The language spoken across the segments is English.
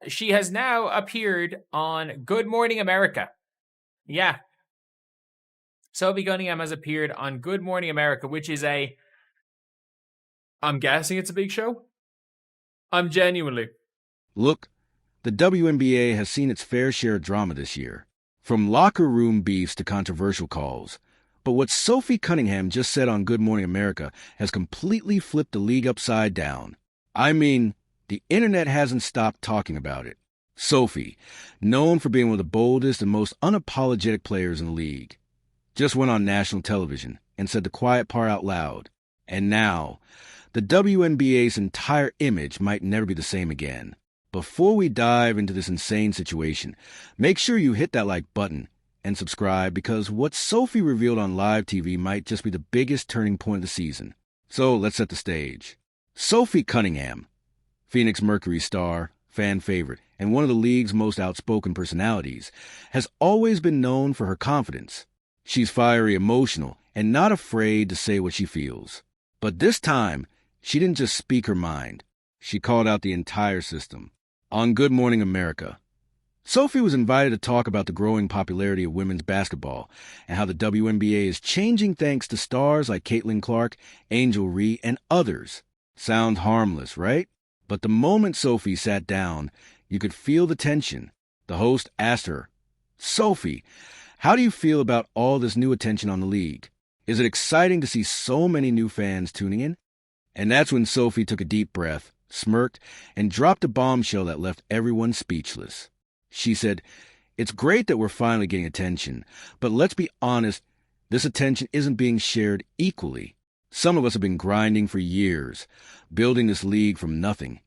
she has now appeared on Good Morning America. Yeah. Sophie Cunningham has appeared on Good Morning America, which is I'm guessing it's a big show. I'm genuinely. Look, the WNBA has seen its fair share of drama this year, from locker room beefs to controversial calls. But what Sophie Cunningham just said on Good Morning America has completely flipped the league upside down. I mean, the internet hasn't stopped talking about it. Sophie, known for being one of the boldest and most unapologetic players in the league, just went on national television and said the quiet part out loud. And now, the WNBA's entire image might never be the same again. Before we dive into this insane situation, make sure you hit that like button and subscribe, because what Sophie revealed on live TV might just be the biggest turning point of the season. So let's set the stage. Sophie Cunningham, Phoenix Mercury star, fan favorite, and one of the league's most outspoken personalities, has always been known for her confidence. She's fiery, emotional, and not afraid to say what she feels. But this time, she didn't just speak her mind. She called out the entire system. On Good Morning America, Sophie was invited to talk about the growing popularity of women's basketball and how the WNBA is changing thanks to stars like Caitlin Clark, Angel Reese, and others. Sounds harmless, right? But the moment Sophie sat down, you could feel the tension. The host asked her, "Sophie, how do you feel about all this new attention on the league? Is it exciting to see so many new fans tuning in?" And that's when Sophie took a deep breath, smirked, and dropped a bombshell that left everyone speechless. She said, "It's great that we're finally getting attention, but let's be honest, this attention isn't being shared equally. Some of us have been grinding for years, building this league from nothing,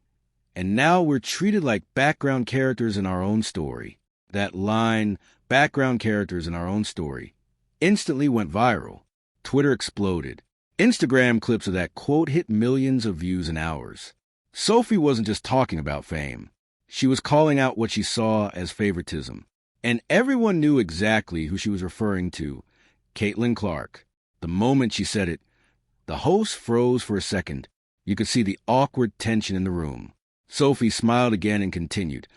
and now we're treated like background characters in our own story." That line, "background characters in our own story," instantly went viral. Twitter exploded. Instagram clips of that quote hit millions of views in hours. Sophie wasn't just talking about fame. She was calling out what she saw as favoritism. And everyone knew exactly who she was referring to, Caitlin Clark. The moment she said it, the host froze for a second. You could see the awkward tension in the room. Sophie smiled again and continued,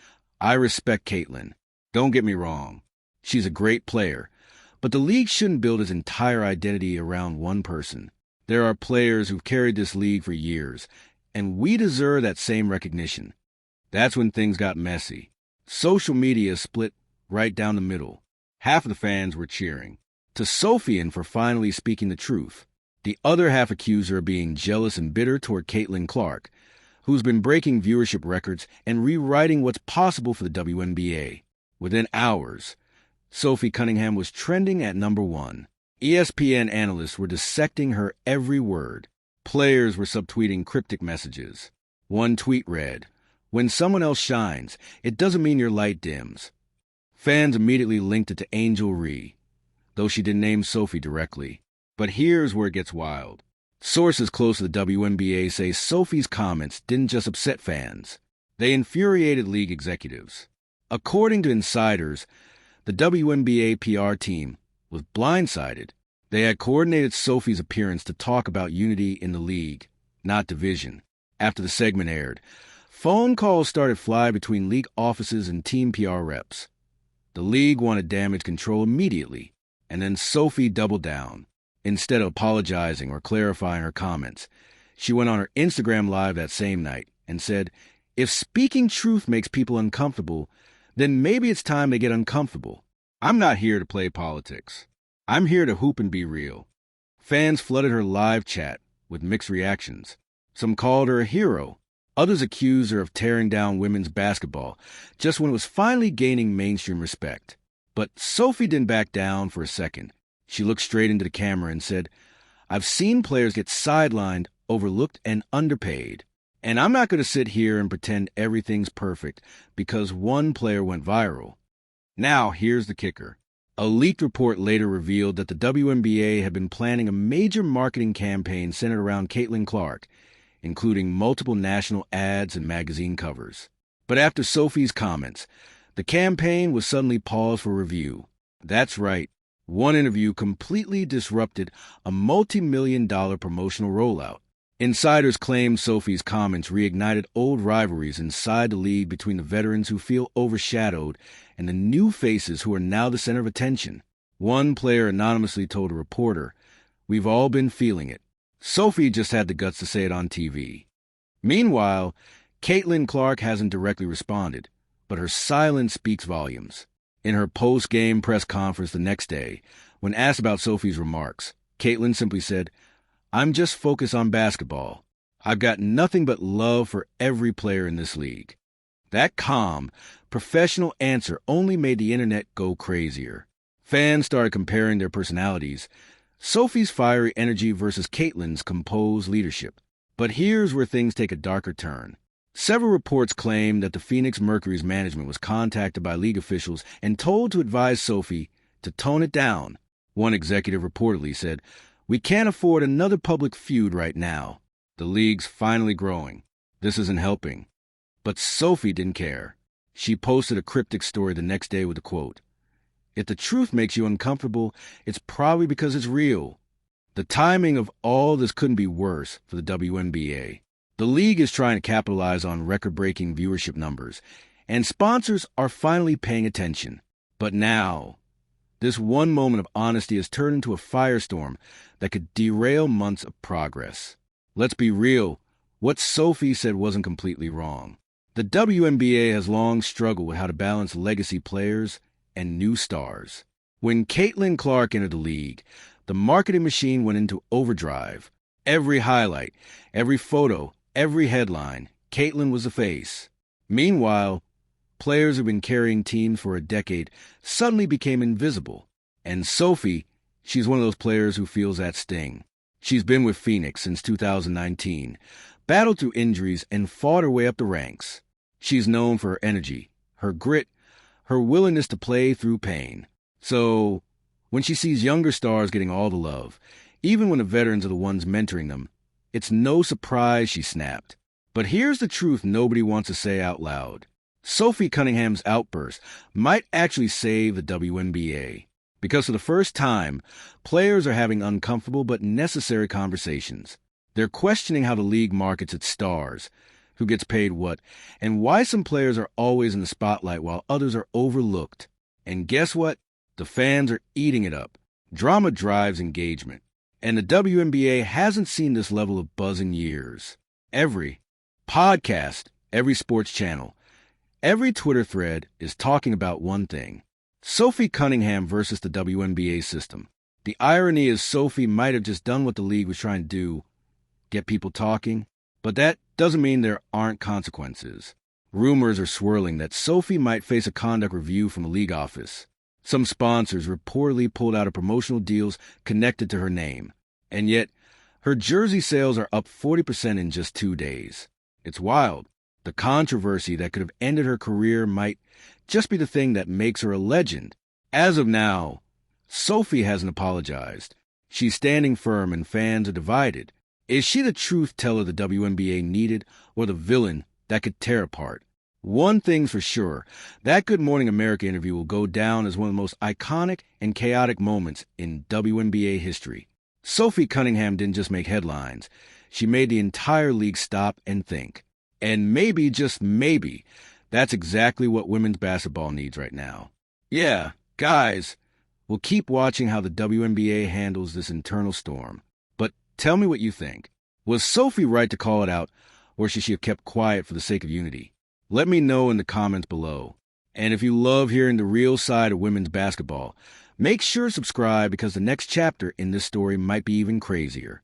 "I respect Caitlin. Don't get me wrong. She's a great player. But the league shouldn't build its entire identity around one person. There are players who've carried this league for years, and we deserve that same recognition." That's when things got messy. Social media split right down the middle. Half of the fans were cheering to Sophie for finally speaking the truth. The other half accused her of being jealous and bitter toward Caitlin Clark, who's been breaking viewership records and rewriting what's possible for the WNBA. Within hours, Sophie Cunningham was trending at number 1. ESPN analysts were dissecting her every word. Players were subtweeting cryptic messages. One tweet read, "When someone else shines, it doesn't mean your light dims." Fans immediately linked it to Angel Reese, though she didn't name Sophie directly. But here's where it gets wild. Sources close to the WNBA say Sophie's comments didn't just upset fans. They infuriated league executives. According to insiders, the WNBA PR team was blindsided. They had coordinated Sophie's appearance to talk about unity in the league, not division. After the segment aired, phone calls started flying between league offices and team PR reps. The league wanted damage control immediately, and then Sophie doubled down. Instead of apologizing or clarifying her comments, she went on her Instagram Live that same night and said, "If speaking truth makes people uncomfortable, then maybe it's time they get uncomfortable. I'm not here to play politics. I'm here to hoop and be real." Fans flooded her live chat with mixed reactions. Some called her a hero. Others accused her of tearing down women's basketball just when it was finally gaining mainstream respect. But Sophie didn't back down for a second. She looked straight into the camera and said, "I've seen players get sidelined, overlooked, and underpaid. And I'm not going to sit here and pretend everything's perfect because one player went viral." Now, here's the kicker. A leaked report later revealed that the WNBA had been planning a major marketing campaign centered around Caitlin Clark, including multiple national ads and magazine covers. But after Sophie's comments, the campaign was suddenly paused for review. That's right. One interview completely disrupted a multi-million-dollar promotional rollout. Insiders claim Sophie's comments reignited old rivalries inside the league between the veterans who feel overshadowed and the new faces who are now the center of attention. One player anonymously told a reporter, "We've all been feeling it. Sophie just had the guts to say it on TV." Meanwhile, Caitlin Clark hasn't directly responded, but her silence speaks volumes. In her post-game press conference the next day, when asked about Sophie's remarks, Caitlin simply said, "I'm just focused on basketball. I've got nothing but love for every player in this league." That calm, professional answer only made the internet go crazier. Fans started comparing their personalities, Sophie's fiery energy versus Caitlin's composed leadership. But here's where things take a darker turn. Several reports claim that the Phoenix Mercury's management was contacted by league officials and told to advise Sophie to tone it down. One executive reportedly said, "We can't afford another public feud right now. The league's finally growing. This isn't helping." But Sophie didn't care. She posted a cryptic story the next day with a quote, "If the truth makes you uncomfortable, it's probably because it's real." The timing of all this couldn't be worse for the WNBA. The league is trying to capitalize on record-breaking viewership numbers, and sponsors are finally paying attention. But now, this one moment of honesty has turned into a firestorm that could derail months of progress. Let's be real, what Sophie said wasn't completely wrong. The WNBA has long struggled with how to balance legacy players and new stars. When Caitlin Clark entered the league, the marketing machine went into overdrive. Every highlight, every photo, every headline, Caitlin was the face. Meanwhile, players who've been carrying teams for a decade suddenly became invisible. And Sophie, she's one of those players who feels that sting. She's been with Phoenix since 2019, battled through injuries, and fought her way up the ranks. She's known for her energy, her grit, her willingness to play through pain. So, when she sees younger stars getting all the love, even when the veterans are the ones mentoring them, it's no surprise she snapped. But here's the truth nobody wants to say out loud. Sophie Cunningham's outburst might actually save the WNBA. Because for the first time, players are having uncomfortable but necessary conversations. They're questioning how the league markets its stars, who gets paid what, and why some players are always in the spotlight while others are overlooked. And guess what? The fans are eating it up. Drama drives engagement. And the WNBA hasn't seen this level of buzz in years. Every podcast, every sports channel, every Twitter thread is talking about one thing: Sophie Cunningham versus the WNBA system. The irony is Sophie might have just done what the league was trying to do, get people talking, but that doesn't mean there aren't consequences. Rumors are swirling that Sophie might face a conduct review from the league office. Some sponsors reportedly pulled out of promotional deals connected to her name. And yet, her jersey sales are up 40% in just 2 days. It's wild. The controversy that could have ended her career might just be the thing that makes her a legend. As of now, Sophie hasn't apologized. She's standing firm and fans are divided. Is she the truth teller the WNBA needed, or the villain that could tear apart? One thing's for sure, that Good Morning America interview will go down as one of the most iconic and chaotic moments in WNBA history. Sophie Cunningham didn't just make headlines. She made the entire league stop and think. And maybe, just maybe, that's exactly what women's basketball needs right now. Yeah, guys, we'll keep watching how the WNBA handles this internal storm. But tell me what you think. Was Sophie right to call it out, or should she have kept quiet for the sake of unity? Let me know in the comments below. And if you love hearing the real side of women's basketball, make sure to subscribe because the next chapter in this story might be even crazier.